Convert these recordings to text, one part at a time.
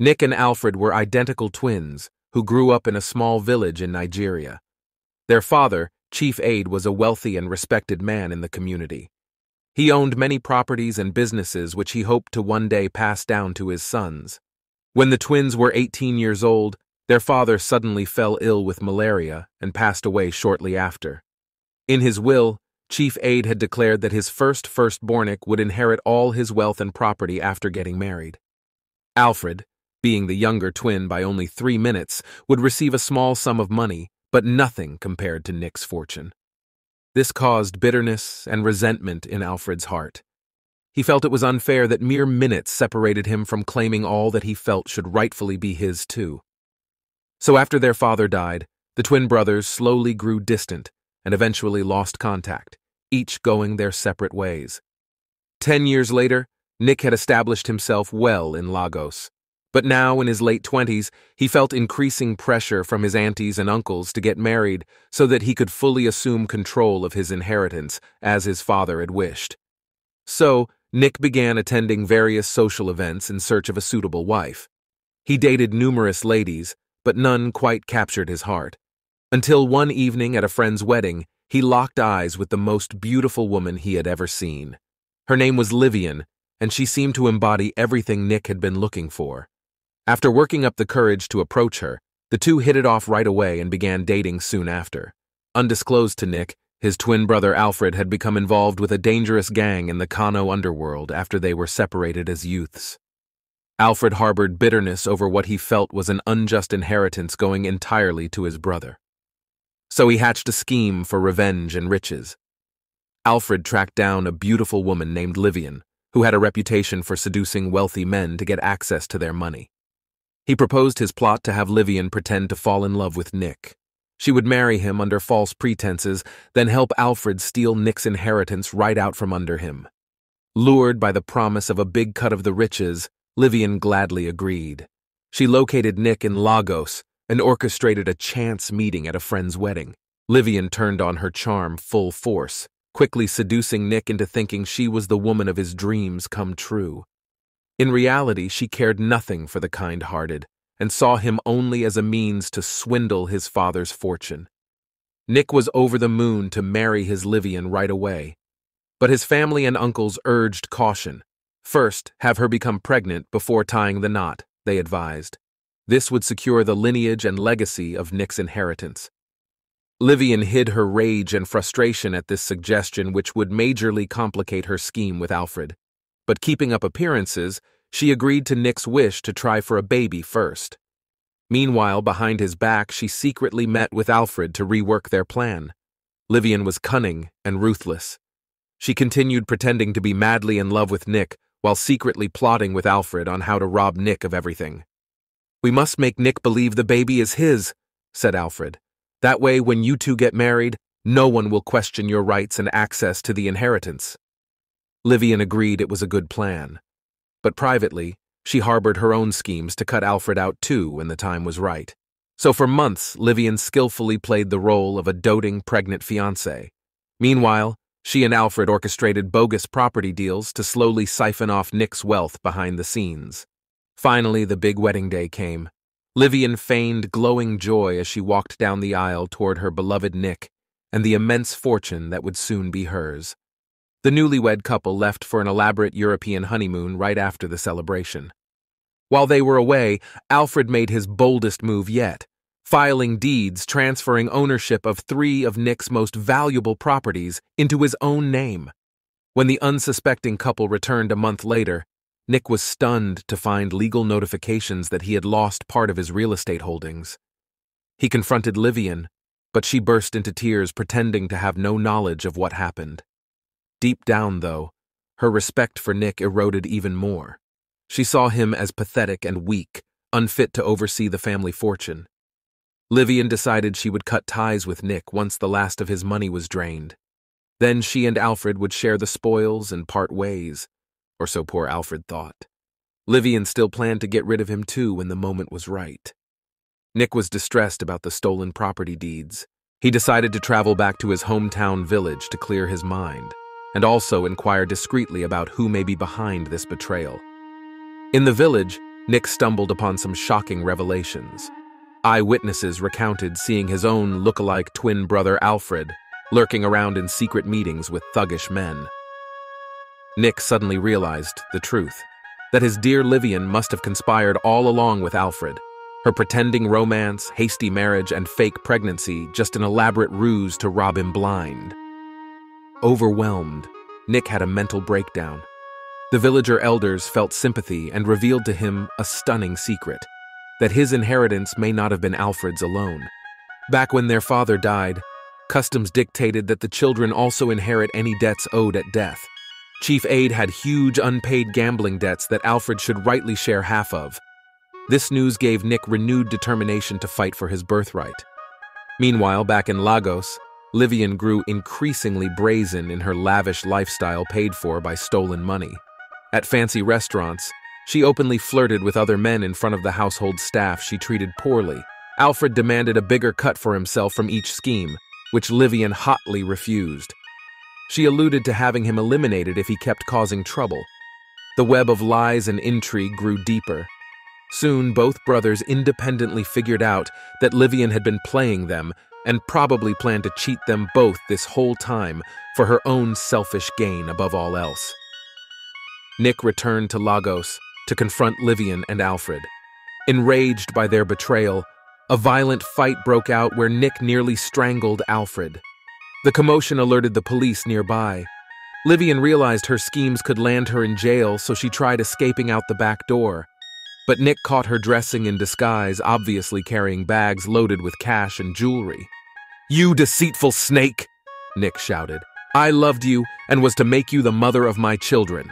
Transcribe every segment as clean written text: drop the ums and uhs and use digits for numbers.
Nick and Alfred were identical twins who grew up in a small village in Nigeria. Their father, Chief Ade, was a wealthy and respected man in the community. He owned many properties and businesses which he hoped to one day pass down to his sons. When the twins were 18 years old, their father suddenly fell ill with malaria and passed away shortly after. In his will, Chief Ade had declared that his firstborn would inherit all his wealth and property after getting married. Alfred, being the younger twin by only 3 minutes, would receive a small sum of money, but nothing compared to Nick's fortune. This caused bitterness and resentment in Alfred's heart. He felt it was unfair that mere minutes separated him from claiming all that he felt should rightfully be his too. So after their father died, the twin brothers slowly grew distant and eventually lost contact, each going their separate ways. 10 years later, Nick had established himself well in Lagos. But now, in his late 20s, he felt increasing pressure from his aunties and uncles to get married so that he could fully assume control of his inheritance, as his father had wished. So, Nick began attending various social events in search of a suitable wife. He dated numerous ladies, but none quite captured his heart. Until one evening at a friend's wedding, he locked eyes with the most beautiful woman he had ever seen. Her name was Livian, and she seemed to embody everything Nick had been looking for. After working up the courage to approach her, the two hit it off right away and began dating soon after. Undisclosed to Nick, his twin brother Alfred had become involved with a dangerous gang in the Kano underworld after they were separated as youths. Alfred harbored bitterness over what he felt was an unjust inheritance going entirely to his brother. So he hatched a scheme for revenge and riches. Alfred tracked down a beautiful woman named Livian, who had a reputation for seducing wealthy men to get access to their money. He proposed his plot to have Livian pretend to fall in love with Nick. She would marry him under false pretenses, then help Alfred steal Nick's inheritance right out from under him. Lured by the promise of a big cut of the riches, Livian gladly agreed. She located Nick in Lagos and orchestrated a chance meeting at a friend's wedding. Livian turned on her charm full force, quickly seducing Nick into thinking she was the woman of his dreams come true. In reality, she cared nothing for the kind-hearted and saw him only as a means to swindle his father's fortune. Nick was over the moon to marry his Livian right away, but his family and uncles urged caution. First, have her become pregnant before tying the knot, they advised. This would secure the lineage and legacy of Nick's inheritance. Livian hid her rage and frustration at this suggestion, which would majorly complicate her scheme with Alfred. But keeping up appearances, she agreed to Nick's wish to try for a baby first. Meanwhile, behind his back, she secretly met with Alfred to rework their plan. Livian was cunning and ruthless. She continued pretending to be madly in love with Nick while secretly plotting with Alfred on how to rob Nick of everything. "We must make Nick believe the baby is his," said Alfred. "That way, when you two get married, no one will question your rights and access to the inheritance." Livian agreed it was a good plan. But privately, she harbored her own schemes to cut Alfred out too when the time was right. So for months, Livian skillfully played the role of a doting pregnant fiancé. Meanwhile, she and Alfred orchestrated bogus property deals to slowly siphon off Nick's wealth behind the scenes. Finally, the big wedding day came. Livian feigned glowing joy as she walked down the aisle toward her beloved Nick and the immense fortune that would soon be hers. The newlywed couple left for an elaborate European honeymoon right after the celebration. While they were away, Alfred made his boldest move yet, filing deeds transferring ownership of 3 of Nick's most valuable properties into his own name. When the unsuspecting couple returned a month later, Nick was stunned to find legal notifications that he had lost part of his real estate holdings. He confronted Livian, but she burst into tears pretending to have no knowledge of what happened. Deep down, though, her respect for Nick eroded even more. She saw him as pathetic and weak, unfit to oversee the family fortune. Livian decided she would cut ties with Nick once the last of his money was drained. Then she and Alfred would share the spoils and part ways, or so poor Alfred thought. Livian still planned to get rid of him too when the moment was right. Nick was distressed about the stolen property deeds. He decided to travel back to his hometown village to clear his mind, and also inquire discreetly about who may be behind this betrayal. In the village, Nick stumbled upon some shocking revelations. Eyewitnesses recounted seeing his own look-alike twin brother Alfred lurking around in secret meetings with thuggish men. Nick suddenly realized the truth, that his dear Livian must have conspired all along with Alfred, her pretending romance, hasty marriage, and fake pregnancy just an elaborate ruse to rob him blind. Overwhelmed, Nick had a mental breakdown. The villager elders felt sympathy and revealed to him a stunning secret, that his inheritance may not have been Alfred's alone. Back when their father died, customs dictated that the children also inherit any debts owed at death. Chief Ade had huge unpaid gambling debts that Alfred should rightly share half of. This news gave Nick renewed determination to fight for his birthright. Meanwhile, back in Lagos, Livian grew increasingly brazen in her lavish lifestyle paid for by stolen money. At fancy restaurants, she openly flirted with other men in front of the household staff she treated poorly. Alfred demanded a bigger cut for himself from each scheme, which Livian hotly refused. She alluded to having him eliminated if he kept causing trouble. The web of lies and intrigue grew deeper. Soon, both brothers independently figured out that Livian had been playing them and probably planned to cheat them both this whole time for her own selfish gain above all else. Nick returned to Lagos to confront Livian and Alfred. Enraged by their betrayal, a violent fight broke out where Nick nearly strangled Alfred. The commotion alerted the police nearby. Livian realized her schemes could land her in jail, so she tried escaping out the back door. But Nick caught her dressing in disguise, obviously carrying bags loaded with cash and jewelry. "You deceitful snake!" Nick shouted. "I loved you and was to make you the mother of my children."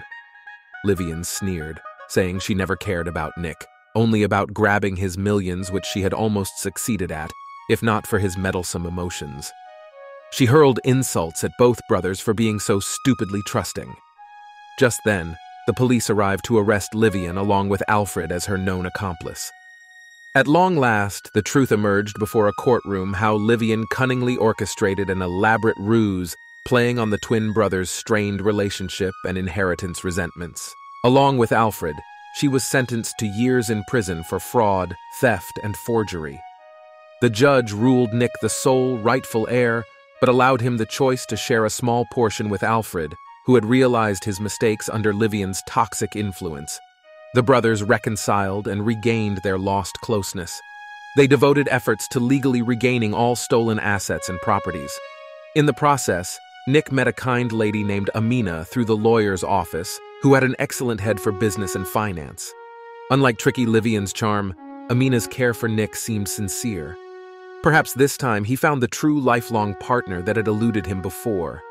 Livian sneered, saying she never cared about Nick, only about grabbing his millions, which she had almost succeeded at, if not for his meddlesome emotions. She hurled insults at both brothers for being so stupidly trusting. Just then, the police arrived to arrest Livian along with Alfred as her known accomplice. At long last, the truth emerged before a courtroom how Livian cunningly orchestrated an elaborate ruse playing on the twin brothers' strained relationship and inheritance resentments. Along with Alfred, she was sentenced to years in prison for fraud, theft, and forgery. The judge ruled Nick the sole rightful heir, but allowed him the choice to share a small portion with Alfred, who had realized his mistakes under Livian's toxic influence. The brothers reconciled and regained their lost closeness. They devoted efforts to legally regaining all stolen assets and properties. In the process, Nick met a kind lady named Amina through the lawyer's office, who had an excellent head for business and finance. Unlike tricky Livian's charm, Amina's care for Nick seemed sincere. Perhaps this time he found the true lifelong partner that had eluded him before.